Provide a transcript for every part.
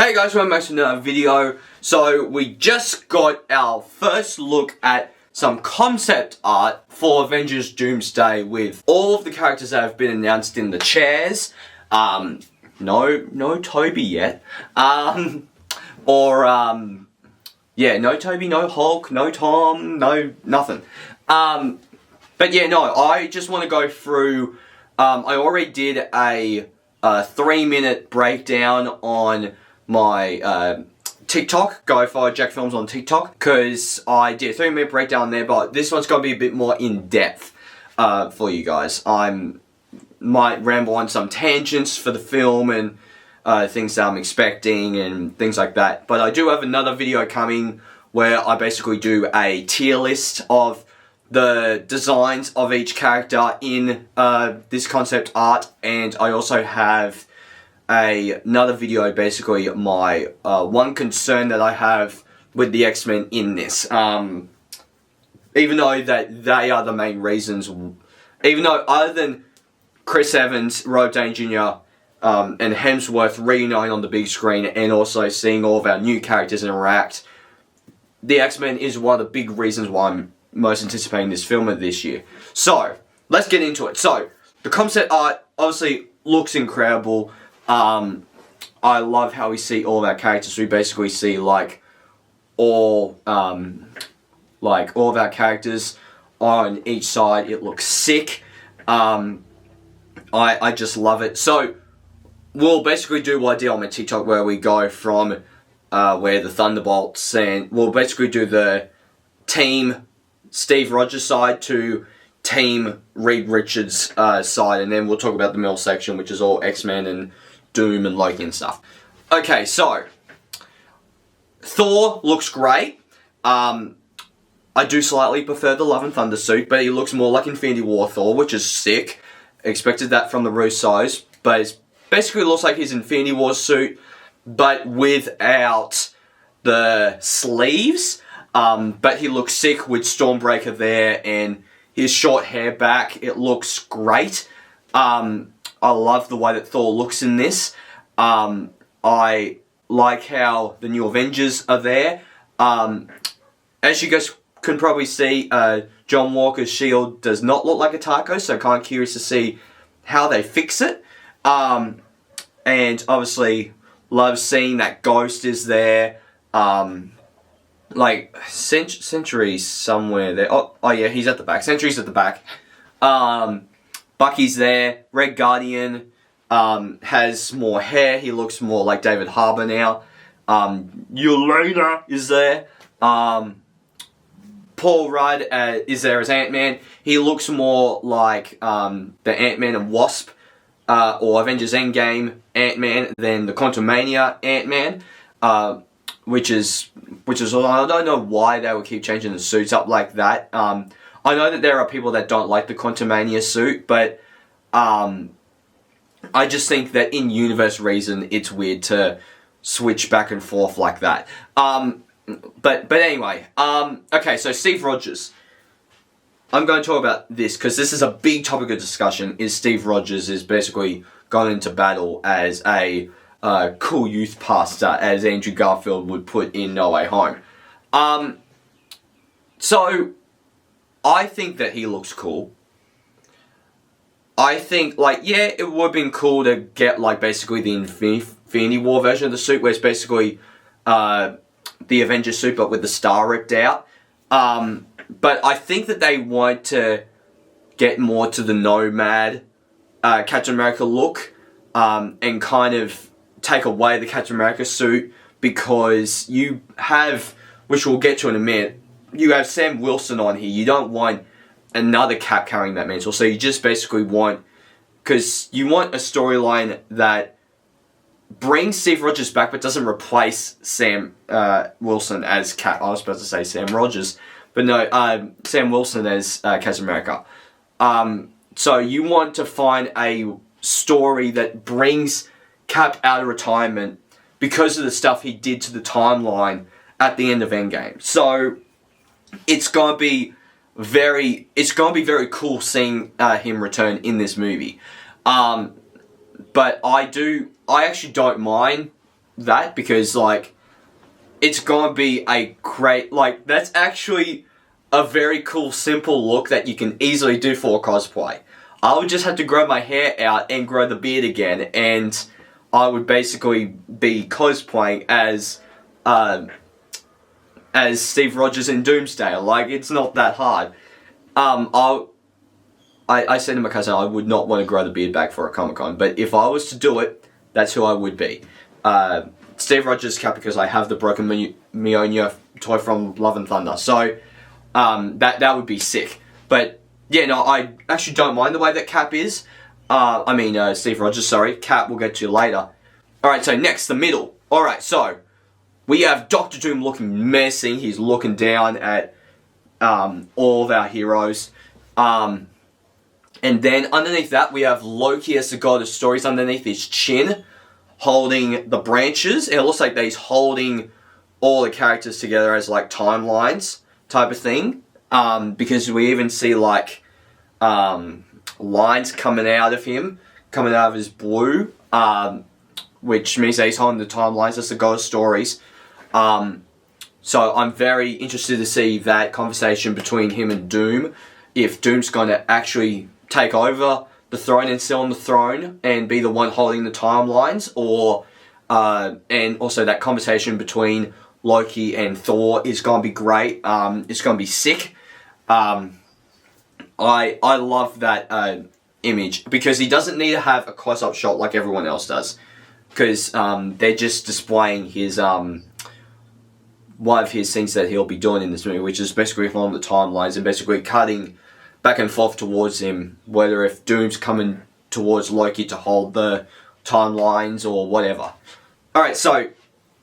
Hey guys, welcome back to another video. So we just got our first look at some concept art for Avengers Doomsday with all of the characters that have been announced in the chairs. No Toby yet. Yeah, no Toby, no Hulk, no Tom, no nothing. But yeah, no, I just want to go through, I already did a 3-minute breakdown on my TikTok. Go follow Jack Films on TikTok, because I did a 3-minute breakdown there, but this one's going to be a bit more in depth for you guys. I might ramble on some tangents for the film and things that I'm expecting and things like that. But I do have another video coming where I basically do a tier list of the designs of each character in this concept art, and I also have another video, basically my one concern that I have with the X-Men in this. Even though that they are the main reasons, even though other than Chris Evans, Robert Downey Jr. And Hemsworth reuniting on the big screen, and also seeing all of our new characters interact, the X-Men is one of the big reasons why I'm most anticipating this film of this year. So, let's get into it. So, the concept art obviously looks incredible. I love how we see all of our characters. We basically see all of our characters on each side. It looks sick. I just love it. So, we'll basically do what I did on my TikTok, where we go from where the Thunderbolts, and we'll basically do the Team Steve Rogers side to Team Reed Richards side, and then we'll talk about the middle section, which is all X-Men and Doom and Loki and stuff. Okay, so Thor looks great. I do slightly prefer the Love and Thunder suit, but he looks more like Infinity War Thor, which is sick. Expected that from the Russos, but it basically looks like his Infinity War suit, but without the sleeves. But he looks sick with Stormbreaker there and his short hair back. It looks great. I love the way that Thor looks in this. I like how the new Avengers are there. As you guys can probably see, John Walker's shield does not look like a taco, so kind of curious to see how they fix it. And obviously, love seeing that Ghost is there. Sentry's somewhere there. Oh yeah, he's at the back. Sentry's at the back. Bucky's there. Red Guardian has more hair. He looks more like David Harbour now. Yelena is there. Paul Rudd is there as Ant-Man. He looks more like the Ant-Man and Wasp or Avengers Endgame Ant-Man than the Quantumania Ant-Man. Which is I don't know why they would keep changing the suits up like that. I know that there are people that don't like the Quantumania suit, but I just think that in universe reason, it's weird to switch back and forth like that. But anyway, okay, so Steve Rogers. I'm going to talk about this because this is a big topic of discussion. Is Steve Rogers is basically gone into battle as a cool youth pastor, as Andrew Garfield would put in No Way Home. So I think that he looks cool. I think, yeah, it would have been cool to get, basically the Infinity War version of the suit, where it's basically the Avengers suit, but with the star ripped out. But I think that they want to get more to the Nomad Captain America look, and kind of take away the Captain America suit, because you have, which we'll get to in a minute, you have Sam Wilson on here. You don't want another Cap carrying that mantle, so you just basically want, because you want a storyline that brings Steve Rogers back but doesn't replace Sam Wilson as Cap. I was supposed to say Sam Rogers, but no, Sam Wilson as Captain America. So you want to find a story that brings Cap out of retirement because of the stuff he did to the timeline at the end of Endgame. So it's going to be very cool seeing him return in this movie. But I actually don't mind that because, like, it's gonna be a great, like, that's actually a very cool, simple look that you can easily do for cosplay. I would just have to grow my hair out and grow the beard again, and I would basically be cosplaying as Steve Rogers in Doomsday. Like, it's not that hard. I said to my cousin I would not want to grow the beard back for a Comic-Con, but if I was to do it, that's who I would be. Steve Rogers cap because I have the broken Mjolnir toy from Love and Thunder, so that would be sick. But yeah, no, I actually don't mind the way that Cap is. Steve Rogers, sorry. Cap, we'll get to later. Alright, so next, the middle. Alright, so we have Doctor Doom looking menacing. He's looking down at all of our heroes. And then underneath that, we have Loki as the god of stories underneath his chin, holding the branches. It looks like that he's holding all the characters together as like timelines type of thing. Because we even see like lines coming out of him, coming out of his blue, which means that he's holding the timelines as the god of stories. So I'm very interested to see that conversation between him and Doom, if Doom's going to actually take over the throne and sit on the throne and be the one holding the timelines, or and also that conversation between Loki and Thor is going to be great. It's going to be sick. I love that image because he doesn't need to have a close-up shot like everyone else does, because they're just displaying his one of his things that he'll be doing in this movie, which is basically following the timelines and basically cutting back and forth towards him, whether if Doom's coming towards Loki to hold the timelines or whatever. Alright, so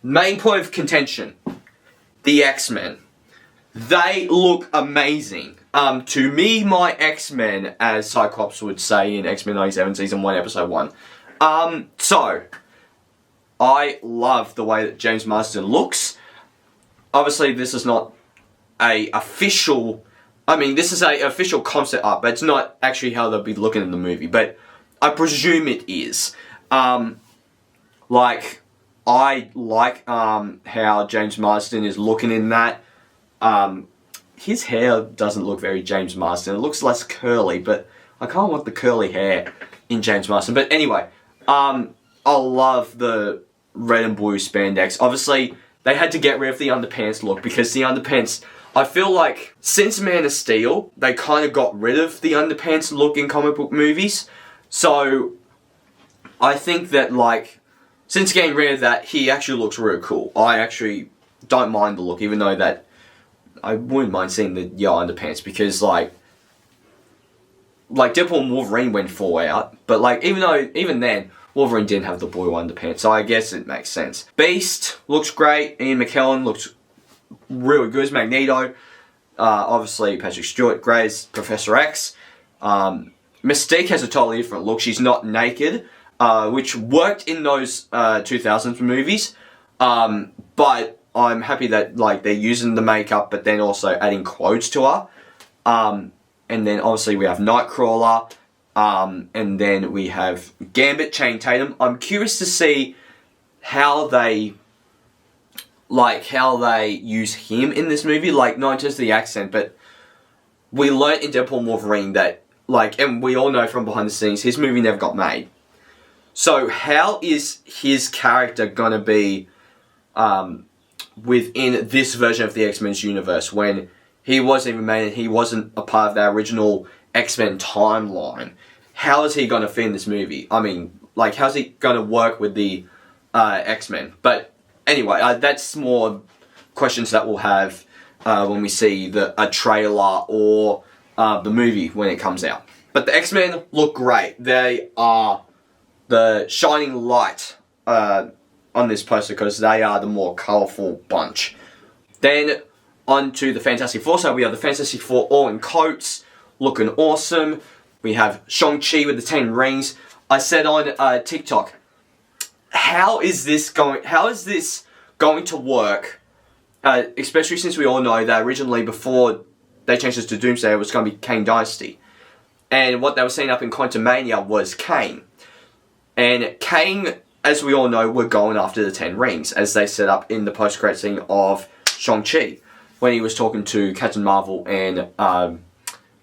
main point of contention, the X-Men. They look amazing. To me, my X-Men, as Cyclops would say in X-Men 97 Season 1, Episode 1. So, I love the way that James Marsden looks. Obviously, this is not a official... this is a official concept art, but it's not actually how they'll be looking in the movie. But I presume it is. I like how James Marsden is looking in that. His hair doesn't look very James Marsden. It looks less curly, but I kind of want the curly hair in James Marsden. But anyway, I love the red and blue spandex. Obviously, they had to get rid of the underpants look because the underpants... I feel like since Man of Steel, they kind of got rid of the underpants look in comic book movies. So, I think that, like, since getting rid of that, he actually looks really cool. I actually don't mind the look, even though that I wouldn't mind seeing the yellow underpants, because, like Deadpool and Wolverine went full out, but, like, even then, Wolverine didn't have the blue underpants, so I guess it makes sense. Beast looks great. Ian McKellen looks really good as Magneto. Obviously, Patrick Stewart, great as Professor X. Mystique has a totally different look. She's not naked, which worked in those 2000s movies. But I'm happy that, like, they're using the makeup, but then also adding clothes to her. And then obviously we have Nightcrawler. And then we have Gambit, Channing Tatum. I'm curious to see how they use him in this movie. Like, not just the accent, but we learnt in Deadpool and Wolverine that, like, and we all know from behind the scenes, his movie never got made. So how is his character gonna be within this version of the X-Men's universe when he wasn't even made and he wasn't a part of the original X-Men timeline? How is he gonna fit in this movie? How's he gonna work with the X-Men? But anyway, that's more questions that we'll have when we see a trailer or the movie when it comes out. But the X-Men look great. They are the shining light on this poster because they are the more colourful bunch. Then on to the Fantastic Four. So we have the Fantastic Four all in coats, looking awesome. We have Shang-Chi with the 10 rings. I said on TikTok, how is this going to work? Especially since we all know that originally, before they changed this to Doomsday, it was going to be Kang Dynasty. And what they were setting up in Quantumania was Kang. And Kang as we all know, we're going after the 10 rings, as they set up in the post-credit scene of Shang-Chi, when he was talking to Captain Marvel and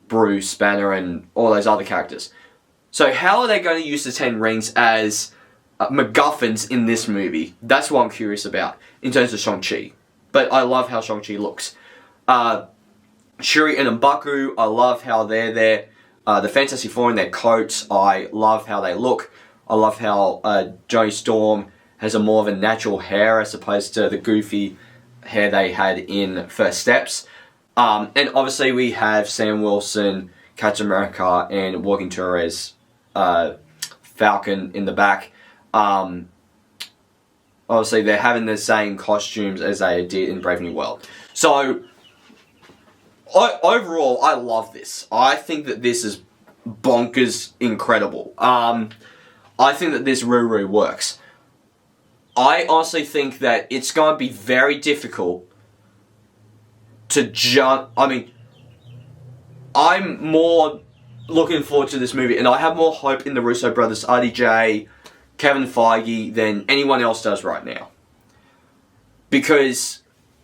Bruce Banner and all those other characters. So how are they going to use the 10 rings as MacGuffins in this movie? That's what I'm curious about in terms of Shang-Chi. But I love how Shang-Chi looks. Shuri and M'Baku, I love how they're there. The Fantastic Four in their coats, I love how they look. I love how Johnny Storm has a more of a natural hair as opposed to the goofy hair they had in First Steps. And obviously we have Sam Wilson, Captain America, and Joaquin Torres, Falcon in the back. Obviously they're having the same costumes as they did in Brave New World. So overall, I love this. I think that this is bonkers incredible. I think that this Ruru works. I honestly think that it's going to be very difficult to jump. I mean, I'm more looking forward to this movie, and I have more hope in the Russo brothers, RDJ, Kevin Feige, than anyone else does right now. Because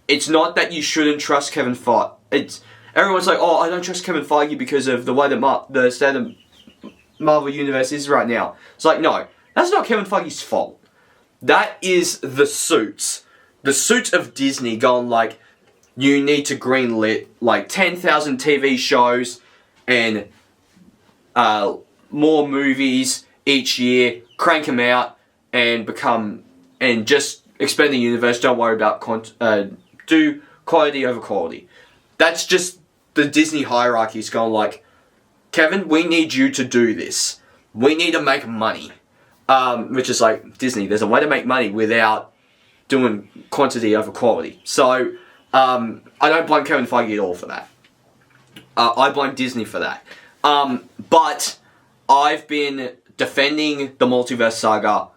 it's not that you shouldn't trust Kevin Feige. Everyone's like, oh, I don't trust Kevin Feige because of the way that the state of Marvel Universe is right now. It's like, no, that's not Kevin Feige's fault. That is the suits. The suits of Disney going like, you need to greenlit like 10,000 TV shows and more movies each year, crank them out and just expand the universe. Don't worry about do quality over quality. That's just the Disney hierarchy is going like, Kevin, we need you to do this. We need to make money. Which is like, Disney, there's a way to make money without doing quantity over quality. So, I don't blame Kevin Feige at all for that. I blame Disney for that. But I've been defending the Multiverse Saga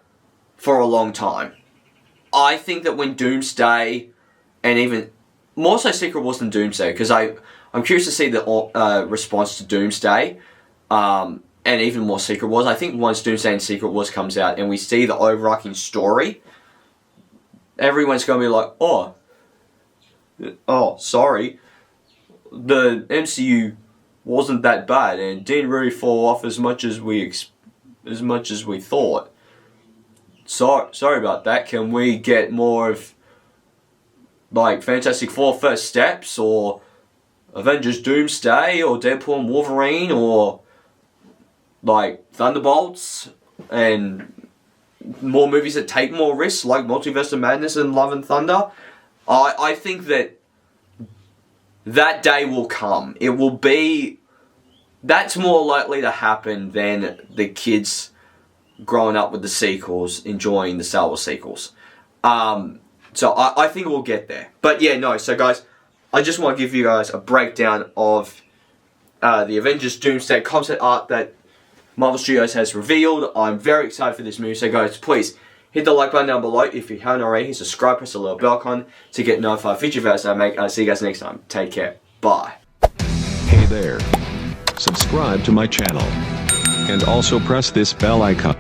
for a long time. I think that when Doomsday, and even more so Secret Wars than Doomsday, because I'm curious to see the response to Doomsday, and even more Secret Wars. I think once Doomsday and Secret Wars comes out and we see the overarching story, everyone's going to be like, oh, sorry, the MCU wasn't that bad and didn't really fall off as much as we thought. Sorry about that. Can we get more of like Fantastic Four First Steps, or Avengers Doomsday, or Deadpool and Wolverine, or like Thunderbolts, and more movies that take more risks, like Multiverse of Madness and Love and Thunder? I think that day will come. It will be... That's more likely to happen than the kids growing up with the sequels, enjoying the Star Wars sequels. So I think we'll get there. But yeah, no, so guys, I just want to give you guys a breakdown of the Avengers Doomsday concept art that Marvel Studios has revealed. I'm very excited for this movie, so guys, please hit the like button down below if you haven't already. Subscribe, press the little bell icon to get notified of future videos that I make. I'll see you guys next time. Take care. Bye. Hey there. Subscribe to my channel. And also press this bell icon.